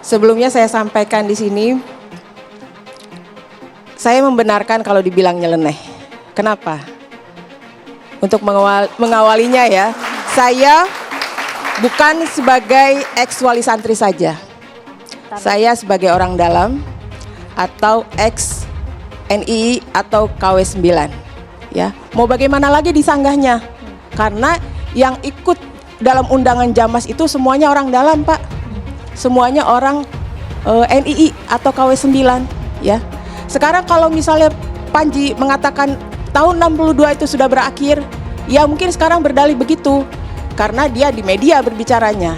Sebelumnya saya sampaikan di sini, saya membenarkan kalau dibilang nyeleneh. Kenapa? Untuk mengawalinya ya, saya bukan sebagai ex wali santri saja. Saya sebagai orang dalam atau ex NII atau KW 9. Ya, mau bagaimana lagi disanggahnya? Karena yang ikut dalam undangan Jamas itu semuanya orang dalam, Pak. Semuanya orang NII atau KW 9, ya. Sekarang kalau misalnya Panji mengatakan tahun 62 itu sudah berakhir, ya mungkin sekarang berdalih begitu karena dia di media berbicaranya.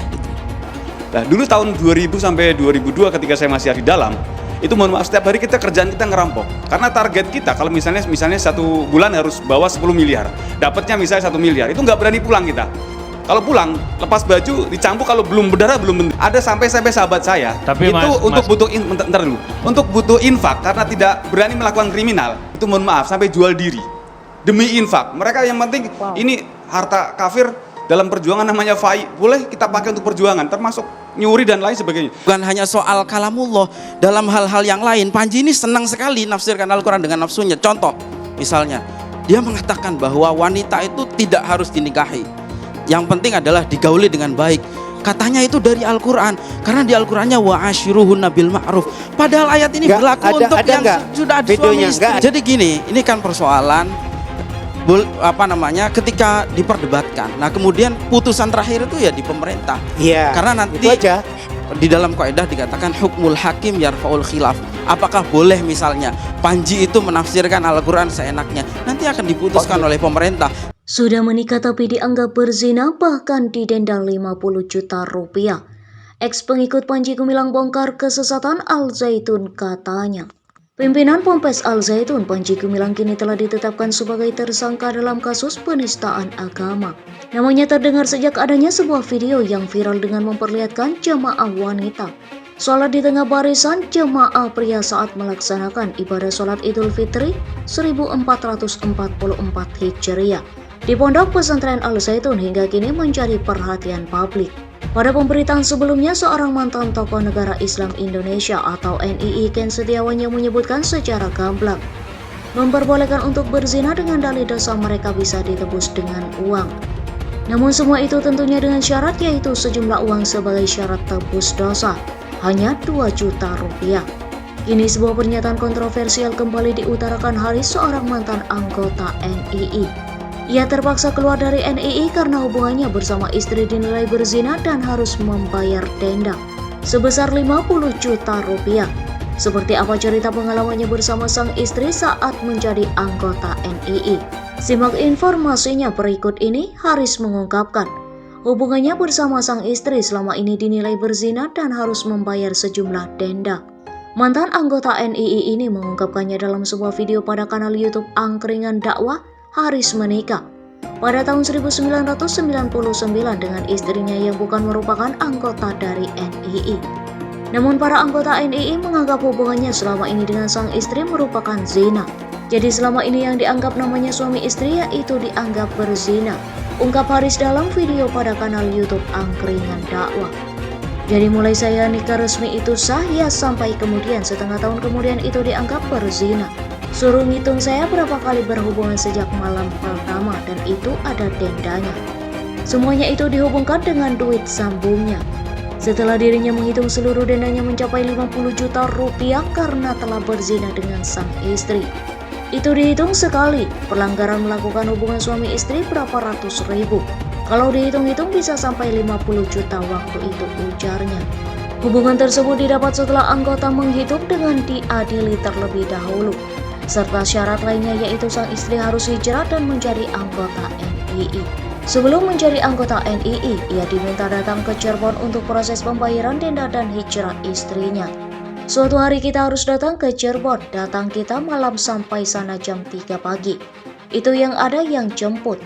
Nah, dulu tahun 2000 sampai 2002 ketika saya masih di dalam, itu mohon maaf setiap hari kerjaan kita ngerampok. Karena target kita kalau misalnya satu bulan harus bawa 10 miliar, dapatnya misalnya 1 miliar, itu nggak berani pulang kita. Kalau pulang, lepas baju, dicampur, kalau belum berdarah belum benar. Ada sampai sahabat saya, tapi itu untuk butuh infak karena tidak berani melakukan kriminal. Itu mohon maaf sampai jual diri demi infak. Mereka yang penting ini harta kafir dalam perjuangan namanya fai, boleh kita pakai untuk perjuangan, termasuk nyuri dan lain sebagainya. Bukan hanya soal kalamullah, dalam hal-hal yang lain, Panji ini senang sekali nafsirkan Al-Quran dengan nafsunya. Contoh, misalnya, dia mengatakan bahwa wanita itu tidak harus dinikahi. Yang penting adalah digauli dengan baik. Katanya itu dari Al-Quran, karena di Al-Qurannya wa ashiruhunna bil ma'ruf. Padahal ayat ini berlaku untuk yang sudah ada suami istri. Jadi gini, ini kan persoalan ketika diperdebatkan. Nah, kemudian putusan terakhir itu ya di pemerintah. Iya. Karena nanti di dalam kaidah dikatakan hukmul hakim yarfaul khilaf. Apakah boleh misalnya Panji itu menafsirkan Al-Quran seenaknya? Nanti akan diputuskan oleh pemerintah. Sudah menikah tapi dianggap berzina, bahkan didenda 50 juta rupiah. Ex pengikut Panji Gumilang bongkar kesesatan Al Zaitun katanya. Pimpinan Ponpes Al Zaitun Panji Gumilang kini telah ditetapkan sebagai tersangka dalam kasus penistaan agama. Namanya terdengar sejak adanya sebuah video yang viral dengan memperlihatkan jamaah wanita sholat di tengah barisan jamaah pria saat melaksanakan ibadah sholat Idul Fitri 1444 Hijriah di Pondok Pesantren Al Zaitun hingga kini mencari perhatian publik. Pada pemberitaan sebelumnya, seorang mantan tokoh negara Islam Indonesia atau NII Ken Setiawan yang menyebutkan secara gamblang memperbolehkan untuk berzina dengan dalih dosa mereka bisa ditebus dengan uang. Namun semua itu tentunya dengan syarat, yaitu sejumlah uang sebagai syarat tebus dosa, hanya 2 juta rupiah. Kini sebuah pernyataan kontroversial kembali diutarakan Haris, seorang mantan anggota NII. Ia terpaksa keluar dari NII karena hubungannya bersama istri dinilai berzina dan harus membayar denda sebesar 50 juta rupiah. Seperti apa cerita pengalamannya bersama sang istri saat menjadi anggota NII? Simak informasinya berikut ini. Haris mengungkapkan, hubungannya bersama sang istri selama ini dinilai berzina dan harus membayar sejumlah denda. Mantan anggota NII ini mengungkapkannya dalam sebuah video pada kanal YouTube Angkringan Dakwah. Haris menikah pada tahun 1999 dengan istrinya yang bukan merupakan anggota dari NII. Namun para anggota NII menganggap hubungannya selama ini dengan sang istri merupakan zina. Jadi selama ini yang dianggap namanya suami istri yaitu dianggap berzina, ungkap Haris dalam video pada kanal YouTube Angkringan Dakwah. Jadi mulai saya nikah resmi itu sah ya, sampai kemudian setengah tahun kemudian itu dianggap berzina. Suruh ngitung saya berapa kali berhubungan sejak malam pertama dan itu ada dendanya. Semuanya itu dihubungkan dengan duit sambungnya. Setelah dirinya menghitung seluruh dendanya mencapai 50 juta rupiah karena telah berzina dengan sang istri. Itu dihitung sekali, pelanggaran melakukan hubungan suami istri berapa ratus ribu. Kalau dihitung-hitung bisa sampai 50 juta waktu itu, ujarnya. Hubungan tersebut didapat setelah anggota menghitung dengan diadili terlebih dahulu. Serta syarat lainnya yaitu sang istri harus hijrah dan menjadi anggota NII. Sebelum menjadi anggota NII, ia diminta datang ke Cirebon untuk proses pembayaran denda dan hijrah istrinya. Suatu hari kita harus datang ke Cirebon, datang kita malam sampai sana jam 3 pagi. Itu yang ada yang jemput.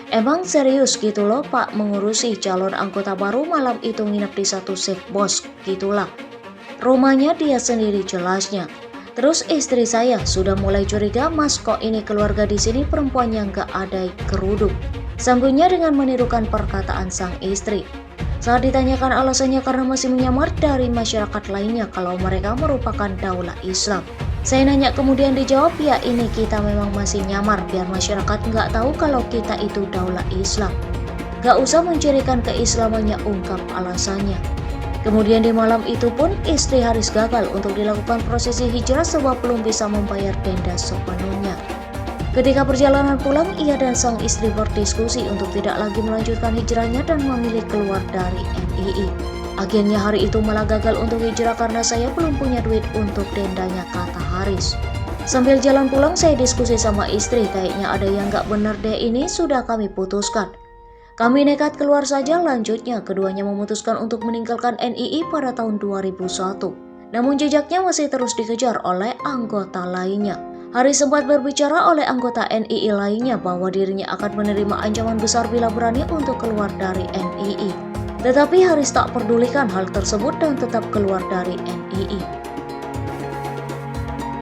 Emang serius gitu loh Pak mengurusi calon anggota baru, malam itu nginep di satu safe bos, gitulah. Rumahnya dia sendiri jelasnya. Terus istri saya sudah mulai curiga, mas kok ini keluarga di sini perempuannya nggak ada kerudung. Sambungnya dengan menirukan perkataan sang istri. Saat ditanyakan alasannya karena masih menyamar dari masyarakat lainnya kalau mereka merupakan daulah Islam. Saya nanya kemudian dijawab, ya ini kita memang masih nyamar biar masyarakat nggak tahu kalau kita itu daulah Islam. Gak usah mencirikan keislamannya, ungkap alasannya. Kemudian di malam itu pun istri Haris gagal untuk dilakukan prosesi hijrah sebab belum bisa membayar denda sepenuhnya. Ketika perjalanan pulang, ia dan sang istri berdiskusi untuk tidak lagi melanjutkan hijrahnya dan memilih keluar dari NII. Akhirnya hari itu malah gagal untuk hijrah karena saya belum punya duit untuk dendanya, kata Haris. Sambil jalan pulang saya diskusi sama istri, kayaknya ada yang gak benar deh, ini sudah kami putuskan. Kami nekat keluar saja. Lanjutnya keduanya memutuskan untuk meninggalkan NII pada tahun 2001. Namun jejaknya masih terus dikejar oleh anggota lainnya. Haris sempat berbicara oleh anggota NII lainnya bahwa dirinya akan menerima ancaman besar bila berani untuk keluar dari NII. Tetapi Haris tak pedulikan hal tersebut dan tetap keluar dari NII.